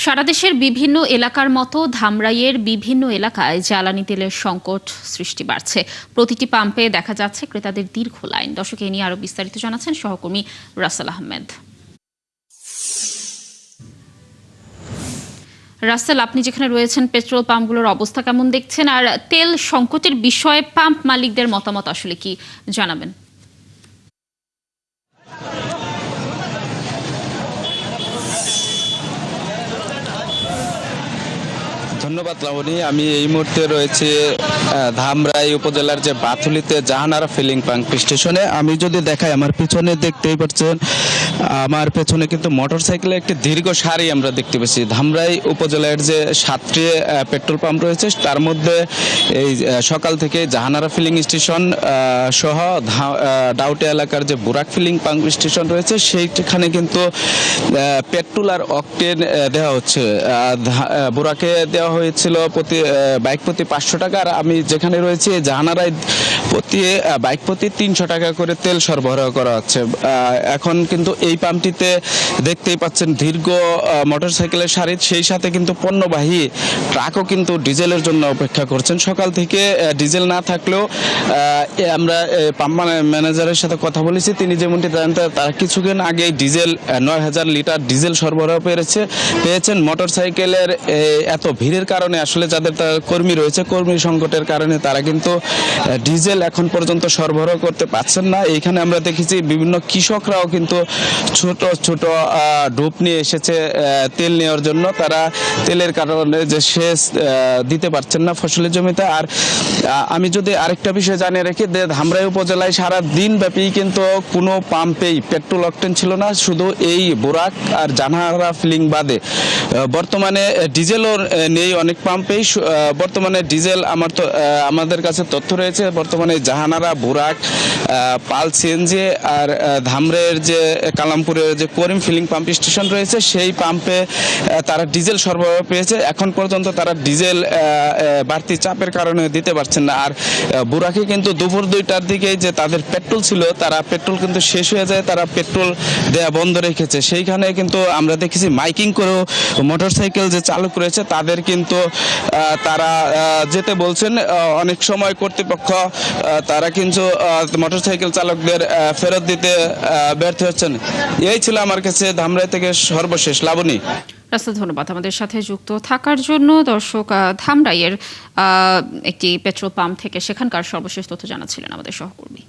সারা দেশের বিভিন্ন এলাকার মতো ধামরাইয়ের বিভিন্ন এলাকায় জ্বালানি তেলের সংকট সৃষ্টি বাড়ছে। প্রতিটি পাম্পে দেখা যাচ্ছে ক্রেতাদের দীর্ঘ লাইন। দর্শক, এ নিয়ে আরো বিস্তারিত জানাচ্ছেন সহকর্মী রাসেল আহমেদ। রাসেল, আপনি যেখানে রয়েছেন, পেট্রোল পাম্পগুলোর অবস্থা কেমন দেখছেন, আর তেল সংকটের বিষয়ে পাম্প মালিকদের মতামত আসলে কি জানাবেন? ধন্যবাদ লাবণী। আমি এই মুহূর্তে রয়েছে ধামরাই উপজেলার যে বাথুলিতে জাহানারা ফিলিং পাম্প স্টেশনে। আমি যদি দেখাই, আমার পিছনে দেখতেই পাচ্ছেন, আমার পেছনে কিন্তু মোটরসাইকেলে একটি দীর্ঘ সারি আমরা দেখতে পাচ্ছি। ধামরাই উপজেলার যে 7টি পেট্রোল পাম্প রয়েছে, তার মধ্যে এই সকাল থেকে জাহানারা ফিলিং স্টেশন সহ ডাউটিয়া এলাকার যে বুরাক ফিলিং পাম্প স্টেশন রয়েছে, সেইখানে কিন্তু পেট্রোল আর অকটেন দেওয়া হচ্ছে। বুরাকে দেওয়া হয়েছিল বাইক প্রতি 500 টাকা, আর আমি যেখানে রয়েছি জাহানারায় বাইক প্রতি 300 টাকা করে তেল সরবরাহ করা হচ্ছে। এখন কিন্তু এই পাম্পটিতে দেখতেই পাচ্ছেন দীর্ঘ মোটরসাইকেলের সারি, সেই সাথে কিন্তু পণ্যবাহী ট্রাকও কিন্তু ডিজেলের জন্য অপেক্ষা করছেন। সকাল থেকে ডিজেল না থাকলেও আমরা পাম্প ম্যানেজারের সাথে কথা বলেছি, তিনি যেমনটি জানতেন, তারা কিছুক্ষণ আগে ডিজেল 9000 লিটার ডিজেল সরবরাহ পেয়েছেন। মোটরসাইকেলের এত ভিড়ের কারণে আসলে যাদের কর্মী রয়েছে, কর্মী সংকটের কারণে তারা কিন্তু ডিজেল এখন পর্যন্ত সরবরাহ করতে পারছেন না। এইখানে আমরা দেখেছি বিভিন্ন কৃষকরাও কিন্তু ছোট ছোট ডোপ নিয়ে এসেছে তেল নেওয়ার জন্য। তারা তেলের কারণে যে সেচ দিতে পারছেন না ফসলের জমিতে। আর আমি যদি আরেকটা বিষয় জানিয়ে রাখি, ধামরাই উপজেলায় সারা দিন ব্যাপী কিন্তু কোনো পাম্পেই পেট্রোল অকটেন ছিল না, শুধু এই বোরাক আর জাহানারা ফিলিং বাদে। বর্তমানে ডিজেলও নেই অনেক পাম্পেই। বর্তমানে ডিজেল আমাদের কাছে তথ্য রয়েছে, বর্তমানে জাহানারা, বুরাক, পাল সিএনজি আর ধামরাইয়ের যে কালামপুরের যে করিম ফিলিং পাম্প স্টেশন রয়েছে, সেই পাম্পে তারা ডিজেল সরবরাহ পেয়েছে। এখন পর্যন্ত তারা ডিজেল বাড়তি চাপের কারণে দিতে পারছেন না। আর বুরাকে কিন্তু দুপুর 2টার দিকে যে তাদের পেট্রোল ছিল, তারা পেট্রোল কিন্তু শেষ হয়ে যায়, তারা পেট্রোল দেয়া বন্ধ রেখেছে। সেইখানে কিন্তু আমরা দেখেছি মাইকিং করেও মোটরসাইকেল যে চালক রয়েছে তাদের কিন্তু তারা যেতে বলছেন। অনেক সময় কর্তৃপক্ষ তারা কিন্তু মোটরসাইকেল চালকদের ফেরত দিতে ব্যর্থ হচ্ছেন। এই ছিল আমার কাছে ধামরাই থেকে সর্বশেষ। লাবণী, রাসেল, ধন্যবাদ আমাদের সাথে যুক্ত থাকার জন্য। দর্শক, ধামরাইয়ের একটি পেট্রোল পাম্প থেকে সেখানকার সর্বশেষ তথ্য জানাচ্ছিলেন আমাদের সহকর্মী।